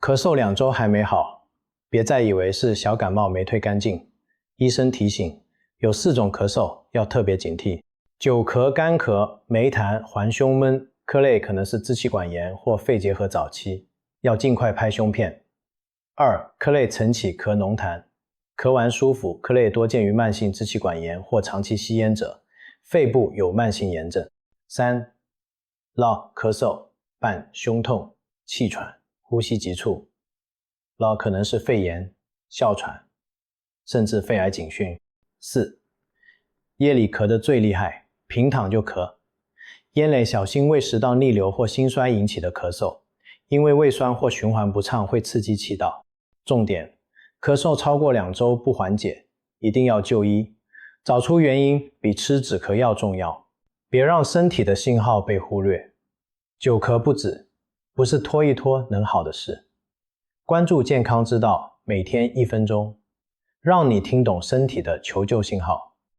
咳嗽2周还没好，别再以为是小感冒没退干净。医生提醒，有4种咳嗽要特别警惕：久咳、干咳、没痰、环胸闷，科类可能是支气管炎或肺结核早期，要尽快拍胸片。2. 科类晨起咳浓痰，咳完舒服，科类多见于慢性支气管炎或长期吸烟者，肺部有慢性炎症。3. 痨、咳嗽伴胸痛、气喘、呼吸急促，痨可能是肺炎、哮喘，甚至肺癌警讯。4. 夜里咳得最厉害，平躺就咳，咽内小心胃食道逆流或心衰引起的咳嗽，因为胃酸或循环不畅会刺激气道。重点，咳嗽超过2周不缓解，一定要就医，找出原因比吃止咳药重要，别让身体的信号被忽略。久咳不止，不是拖一拖能好的事。关注健康之道，每天1分钟，让你听懂身体的求救信号。